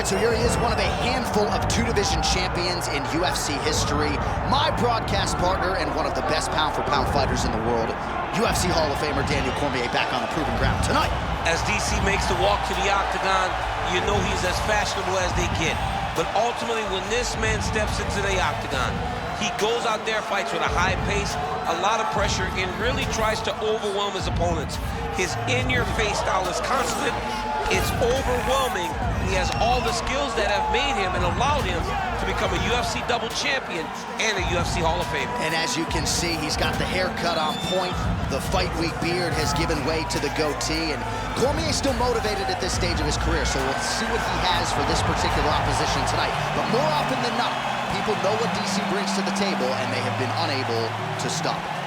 right, so here he is, one of a handful of two-division champions in UFC history, my broadcast partner and one of the best pound-for-pound fighters in the world, UFC Hall of Famer Daniel Cormier, back on the proven ground tonight. As DC makes the walk to the octagon, you know he's as fashionable as they get. But ultimately, when this man steps into the octagon, he goes out there, fights with a high pace, a lot of pressure, and really tries to overwhelm his opponents. His in-your-face style is constant. It's overwhelming. He has all the skills that have made him and allowed him to become a UFC double champion and a UFC Hall of Famer. And as you can see, he's got the haircut on point. The fight week beard has given way to the goatee, and Cormier's still motivated at this stage of his career, so we'll see what he has for this particular opposition tonight. But more often than not, people know what DC brings to the table, and they have been unable to stop it.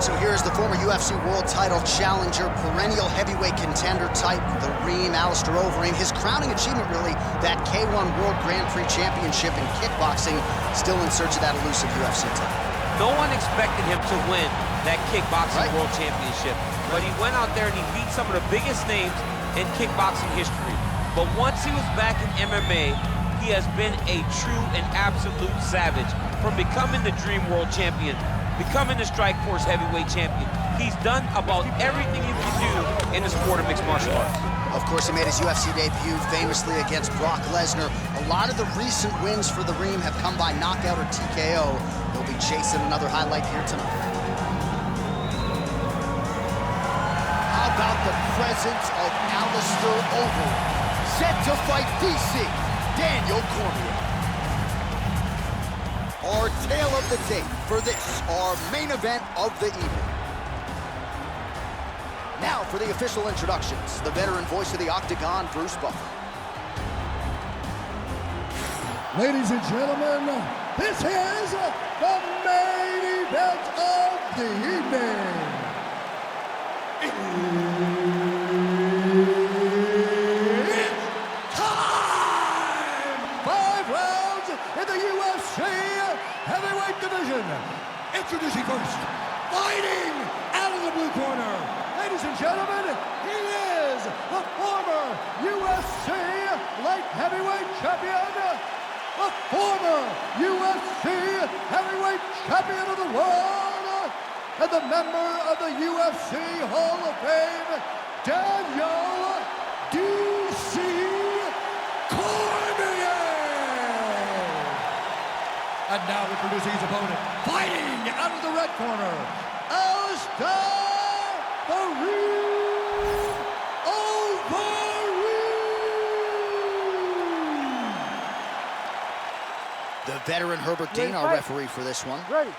So here's the former UFC World Title Challenger, perennial heavyweight contender type, the Reem, Alistair Overeem. His crowning achievement, really, that K1 World Grand Prix Championship in kickboxing, still in search of that elusive UFC title. No one expected him to win that kickboxing World Championship, but he went out there and he beat some of the biggest names in kickboxing history. But once he was back in MMA, he has been a true and absolute savage. From becoming the Dream World Champion, becoming the Strikeforce Heavyweight Champion, he's done about everything you can do in the sport of mixed martial arts. Of course, he made his UFC debut famously against Brock Lesnar. A lot of the recent wins for the Reem have come by knockout or TKO. He'll be chasing another highlight here tonight. How about the presence of Alistair Overeem, set to fight DC, Daniel Cormier. Our tale of the tape for this, our main event of the evening. Now for the official introductions, the veteran voice of the Octagon, Bruce Buffer. Ladies and gentlemen, this is the main event of the evening. It's time! 5 rounds in the UFC heavyweight division. Introducing first, fighting out of the blue corner. Ladies and gentlemen, he is the former UFC light heavyweight champion, the former UFC heavyweight champion of the world, and the member of the UFC Hall of Fame, Daniel DC Cormier. And now introducing his opponent, fighting out of the red corner, Alistair Overeem. The veteran Herbert Dean, our referee for this one. Ready.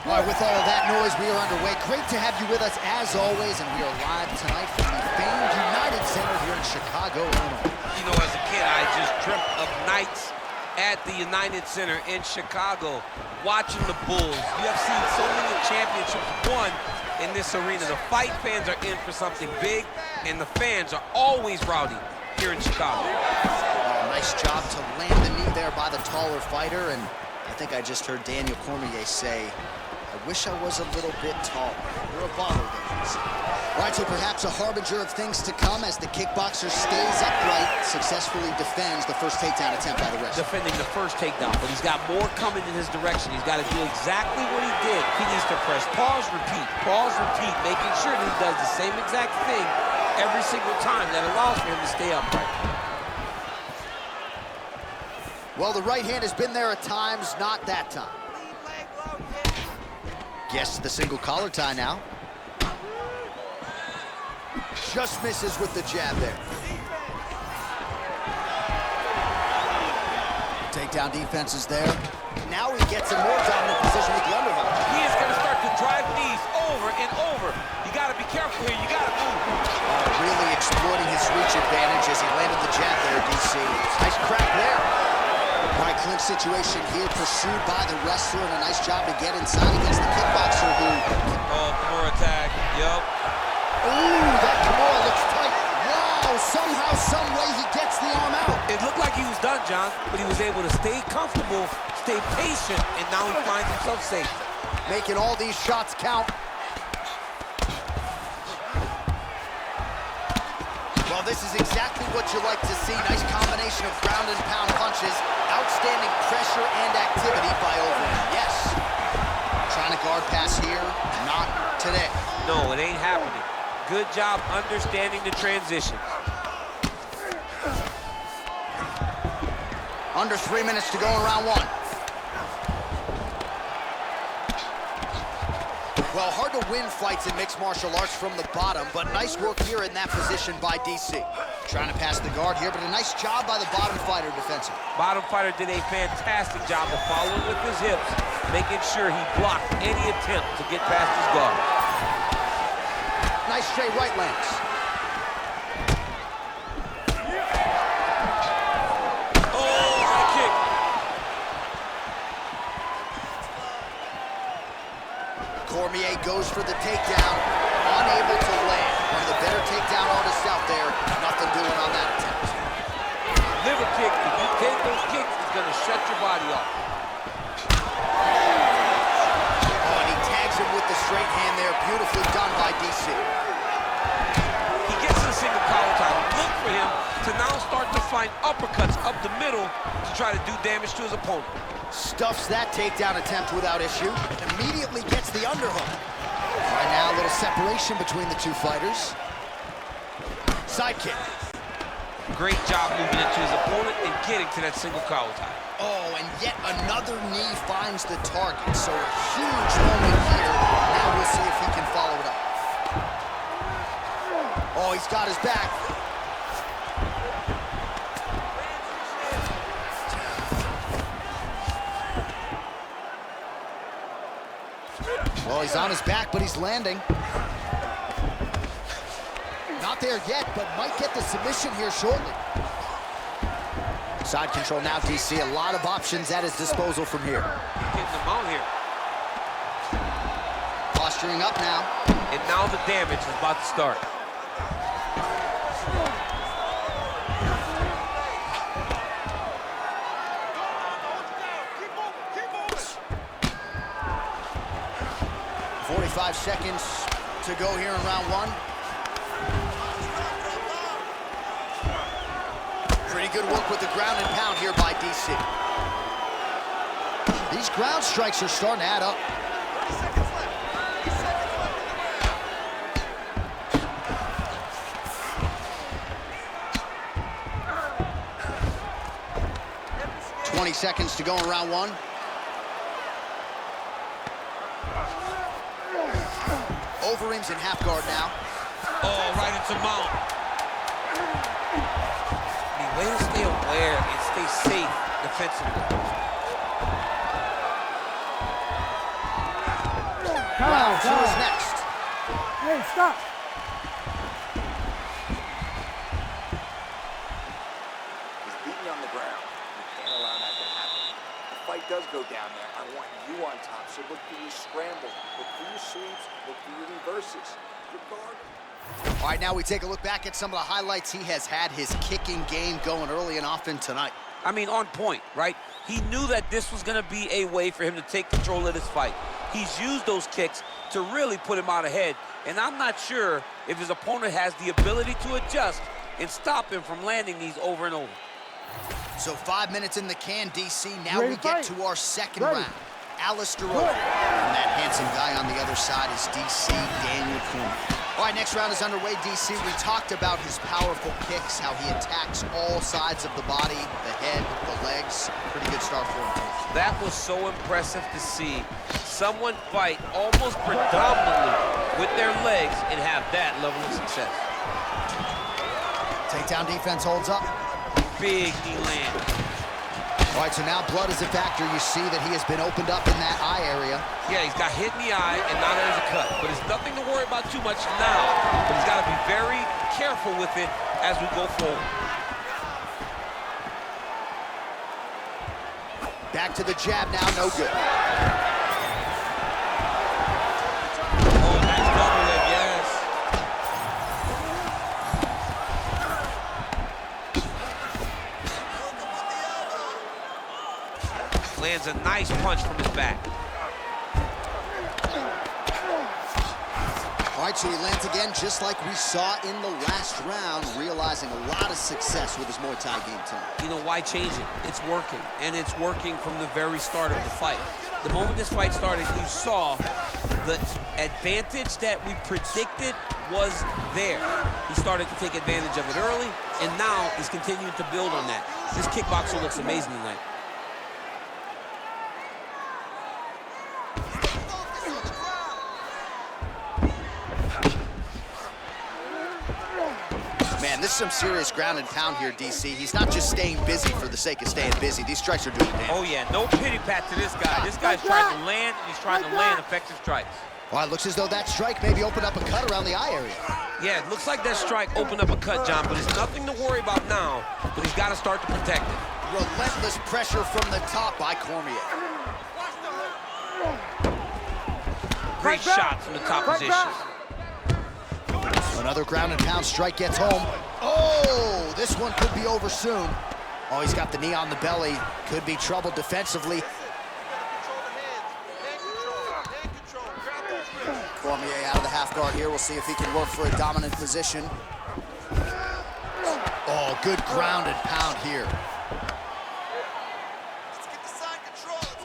All right, with all of that noise, we are underway. Great to have you with us as always, and we are live tonight from the famed United Center here in Chicago, Illinois. You know, as a kid, I just dreamt of nights at the United Center in Chicago, watching the Bulls. You have seen so many championships won in this arena. The fight fans are in for something big, and the fans are always rowdy here in Chicago. Oh, nice job to land the knee there by the taller fighter, and I think I just heard Daniel Cormier say, I wish I was a little bit taller. You're a baller, Davies. All right, so perhaps a harbinger of things to come as the kickboxer stays upright, successfully defends the first takedown attempt by the wrestler. Defending the first takedown, but he's got more coming in his direction. He's got to do exactly what he did. He needs to press pause, repeat, making sure that he does the same exact thing every single time. That allows for him to stay upright. Well, the right hand has been there at times, not that time. Gets the single collar tie now. Just misses with the jab there. Takedown defense is there. Now he gets in more dominant position with the underhook. He is going to start to drive knees over and over. You got to be careful here. You got to move. Really exploiting his reach advantage as he landed the jab there, DC. Nice crack there. All right, clinch situation here, pursued by the wrestler, and a nice job to get inside against the kickboxer who... Oh, more attack. Yup. Ooh, that Kimura looks tight. Wow, somehow, some way he gets the arm out. It looked like he was done, John, but he was able to stay comfortable, stay patient, and now he finds himself safe. Making all these shots count. Well, this is exactly what you like to see. Nice combination of ground and pound punches. Outstanding pressure and activity by Overeem. Yes. Trying to guard pass here. Not today. No, it ain't happening. Good job understanding the transitions. Under 3 minutes to go in round one. Well, hard to win fights in mixed martial arts from the bottom, but nice work here in that position by DC. Trying to pass the guard here, but a nice job by the bottom fighter defensively. Bottom fighter did a fantastic job of following with his hips, making sure he blocked any attempt to get past his guard. Nice straight right lands. Oh, high kick. Cormier goes for the takedown, unable to land. One of the better takedown artists out there, nothing doing on that attempt. Liver kick, if you take those kicks, it's gonna shut your body off. Oh, and he tags him with the straight hand there. Beautifully done by DC. He gets to the single collar time. Look for him to now start to find uppercuts up the middle to try to do damage to his opponent. Stuffs that takedown attempt without issue. Immediately gets the underhook. Right now, a little separation between the two fighters. Side kick. Great job moving into his opponent and getting to that single collar tie. Oh, and yet another knee finds the target. So a huge moment here. Now we'll see if he can follow it up. Oh, he's got his back. Well, he's on his back, but he's landing. Not there yet, but might get the submission here shortly. Side control now, DC. A lot of options at his disposal from here. Getting them out here. Posturing up now. And now the damage is about to start. Five seconds to go here in round one. Pretty good work with the ground and pound here by DC. These ground strikes are starting to add up. Seconds to go in round one. Overeem's in half guard now. Oh, right into mount. The way to stay aware and stay safe defensively. Round two is next. Hey, stop. He's beating you on the ground. You can't allow that to happen. The fight does go down there. I want you on top. So look for your scrambles, look for your sweeps, look for your reverses. Your guard. All right, now we take a look back at some of the highlights. He has had his kicking game going early and often tonight. I mean, on point, right? He knew that this was going to be a way for him to take control of this fight. He's used those kicks to really put him out ahead, and I'm not sure if his opponent has the ability to adjust and stop him from landing these over and over. So 5 minutes in the can, DC. Now we get to our second round. Alistair, and that handsome guy on the other side is DC Daniel Cormier. All right, next round is underway, DC. We talked about his powerful kicks, how he attacks all sides of the body, the head, the legs. Pretty good start for him. That was so impressive to see someone fight almost predominantly with their legs and have that level of success. Takedown defense holds up. Big knee land. All right, so now blood is a factor. You see that he has been opened up in that eye area. Yeah, he's got hit in the eye, and now there's a cut. But it's nothing to worry about too much now. But he's got to be very careful with it as we go forward. Back to the jab now, no good. Oh, nice double leg, yes. Lands a nice punch from his back. All right, so he lands again just like we saw in the last round, realizing a lot of success with his Muay Thai game tonight. You know, why change it? It's working, and it's working from the very start of the fight. The moment this fight started, you saw the advantage that we predicted was there. He started to take advantage of it early, and now he's continuing to build on that. This kickboxer looks amazing tonight. Man, this is some serious ground and pound here, DC. He's not just staying busy for the sake of staying busy. These strikes are doing damage. Oh, yeah, no pity pat to this guy. This guy's trying to land, and he's trying to land effective strikes. Well, it looks as though that strike maybe opened up a cut around the eye area. Yeah, it looks like that strike opened up a cut, John, but it's nothing to worry about now, but he's got to start to protect it. Relentless pressure from the top by Cormier. Great shot from the top position. Another ground and pound strike gets home. Oh, this one could be over soon. Oh, he's got the knee on the belly. Could be trouble defensively. Cormier out of the half guard here. We'll see if he can work for a dominant position. Oh, good ground and pound here.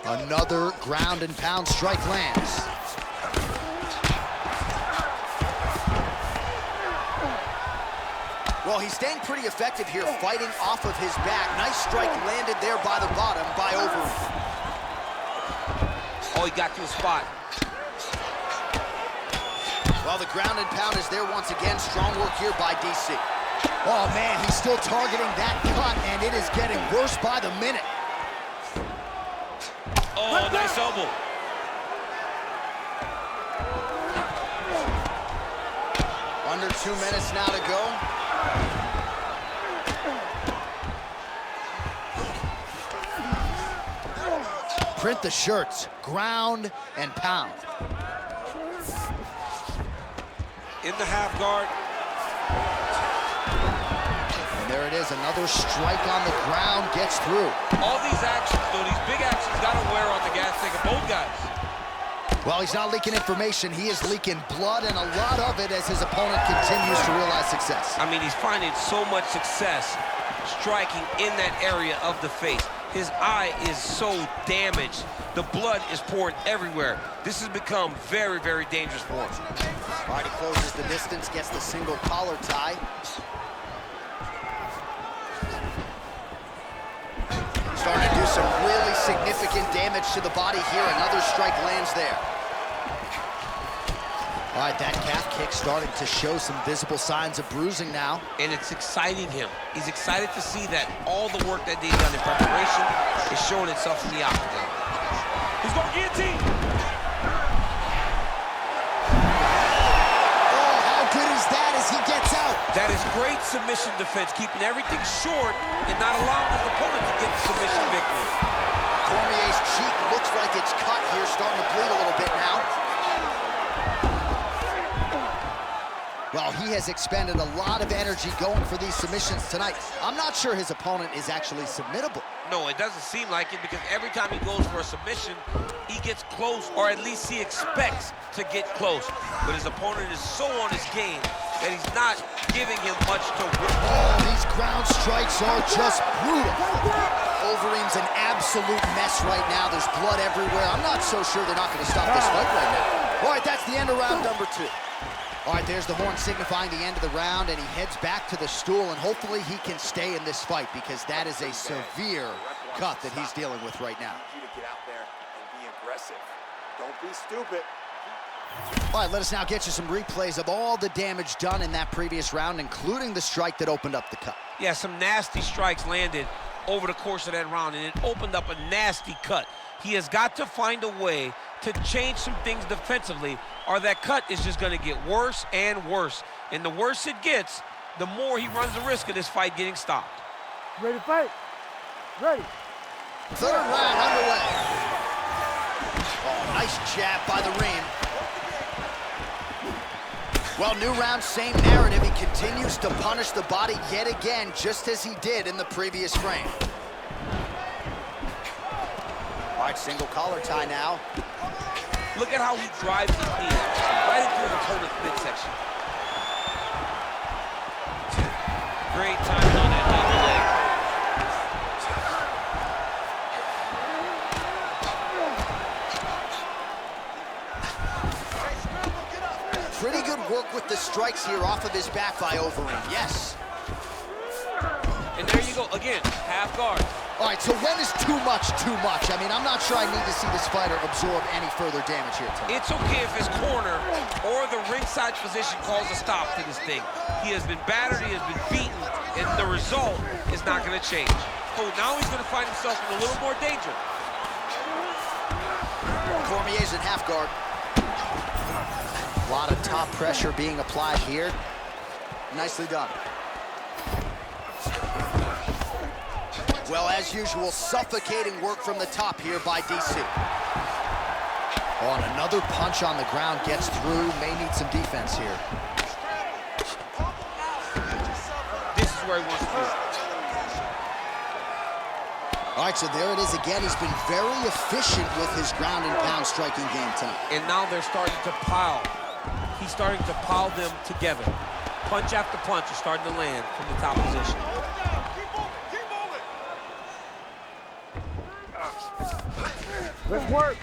Another ground and pound strike lands. Well, he's staying pretty effective here, fighting off of his back. Nice strike landed there by the bottom by Overeem. Oh, he got to a spot. Well, the ground and pound is there once again. Strong work here by DC. Oh, man, he's still targeting that cut, and it is getting worse by the minute. Oh, nice elbow. Under 2 minutes now to go. Print the shirts, ground and pound. In the half guard. And there it is, another strike on the ground gets through. All these actions, though, these big actions gotta wear on the gas tank of both guys. Well, he's not leaking information, he is leaking blood, and a lot of it as his opponent continues to realize success. I mean, he's finding so much success striking in that area of the face. His eye is so damaged. The blood is pouring everywhere. This has become very, very dangerous for him. All right, he closes the distance, gets the single collar tie. Starting to do some really significant damage to the body here. Another strike lands there. All right, that calf kick starting to show some visible signs of bruising now. And it's exciting him. He's excited to see that all the work that they've done in preparation is showing itself in the octagon. He's going guillotine. Oh, how good is that as he gets out? That is great submission defense, keeping everything short and not allowing his opponent to get the submission victory. Cormier's cheek looks like it's cut here, starting to bleed a little bit now. Well, he has expended a lot of energy going for these submissions tonight. I'm not sure his opponent is actually submittable. No, it doesn't seem like it, because every time he goes for a submission, he gets close, or at least he expects to get close. But his opponent is so on his game that he's not giving him much to work. Oh, these ground strikes are just brutal. Overeem's an absolute mess right now. There's blood everywhere. I'm not so sure they're not going to stop this fight right now. All right, that's the end of round number 2. All right, there's the horn signifying the end of the round, and he heads back to the stool, and hopefully he can stay in this fight, because that is a severe cut that he's dealing with right now. I need you to get out there and be aggressive. Don't be stupid. All right, let us now get you some replays of all the damage done in that previous round, including the strike that opened up the cut. Yeah, some nasty strikes landed over the course of that round, and it opened up a nasty cut. He has got to find a way to change some things defensively, or that cut is just going to get worse and worse. And the worse it gets, the more he runs the risk of this fight getting stopped. Ready to fight? Ready. Third round underway. Oh, nice jab by the Reem. Well, new round, same narrative. He continues to punish the body yet again, just as he did in the previous frame. All right, single collar tie now. Look at how he drives his knee right into his opponent's midsection. Great timing on that knee leg. Pretty good work with the strikes here off of his back by Overeem. Yes. And there you go, again, half guard. All right, so when is too much too much? I mean, I'm not sure I need to see this fighter absorb any further damage here tonight. It's okay if his corner or the ringside physician calls a stop to this thing. He has been battered, he has been beaten, and the result is not going to change. Oh, now he's going to find himself in a little more danger. Cormier's in half guard. A lot of top pressure being applied here. Nicely done. Well, as usual, suffocating work from the top here by DC. Oh, and another punch on the ground gets through. May need some defense here. This is where he wants to be. All right, so there it is again. He's been very efficient with his ground and pound striking game tonight. And now they're starting to pile. He's starting to pile them together. Punch after punch is starting to land from the top position. Let's work.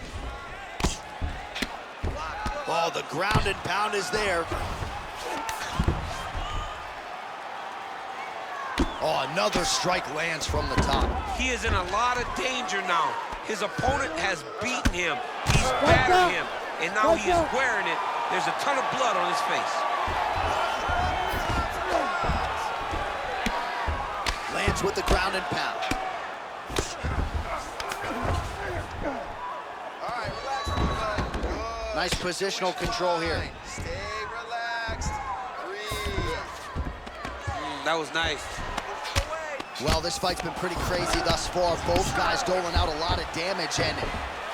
Oh, the ground and pound is there. Oh, another strike lands from the top. He is in a lot of danger now. His opponent has beaten him. He's battered him. And now he is wearing it. There's a ton of blood on his face. Lands with the ground and pound. Nice positional control here. Stay relaxed. Breathe. That was nice. Well, this fight's been pretty crazy thus far. Both guys doling out a lot of damage, and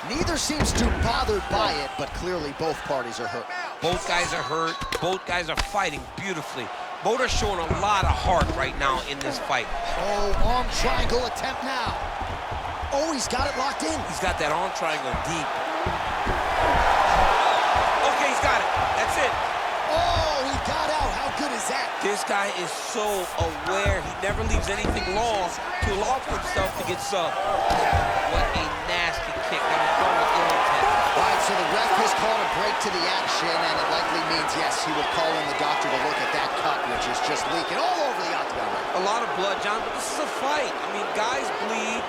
neither seems too bothered by it, but clearly both parties are hurt. Both guys are hurt. Both guys are fighting beautifully. Both are showing a lot of heart right now in this fight. Oh, arm triangle attempt now. Oh, he's got it locked in. He's got that arm triangle deep. Okay, he's got it. That's it. Oh, he got out. How good is that? This guy is so aware. He never leaves anything long to allow for himself to get subbed. What a nasty kick. That was thrown with ill intent. All right, so the ref has called a break to the action, and it likely means, yes, he will call in the doctor to look at that cut, which is just leaking all over the octagon. A lot of blood, John, but this is a fight. I mean, guys bleed,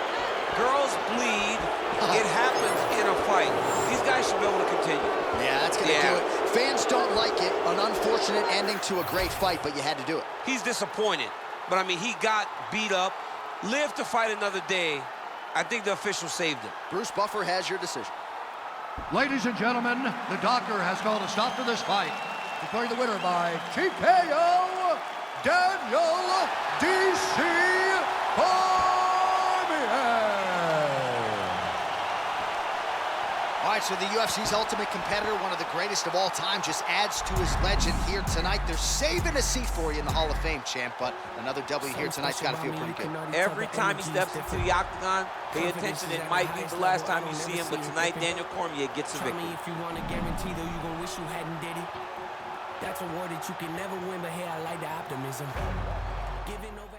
girls bleed. It happens in a fight. These guys should be able to continue. Yeah, that's going to do it. Fans don't like it. An unfortunate ending to a great fight, but you had to do it. He's disappointed. But, I mean, he got beat up, lived to fight another day. I think the official saved him. Bruce Buffer has your decision. Ladies and gentlemen, the doctor has called a stop to this fight. Declaring the winner by TKO, Daniel DC Cormier. All right, so the UFC's ultimate competitor, one of the greatest of all time, just adds to his legend here tonight. They're saving a seat for you in the Hall of Fame, champ, but another W here tonight's got to feel pretty good. Every time he steps into the octagon, pay attention. It might be the last time you see him, but tonight Daniel Cormier gets a victory. If you want a guarantee, though, you gon' wish you hadn't did it. That's a war that you can never win, but hey, I like the optimism. Giving over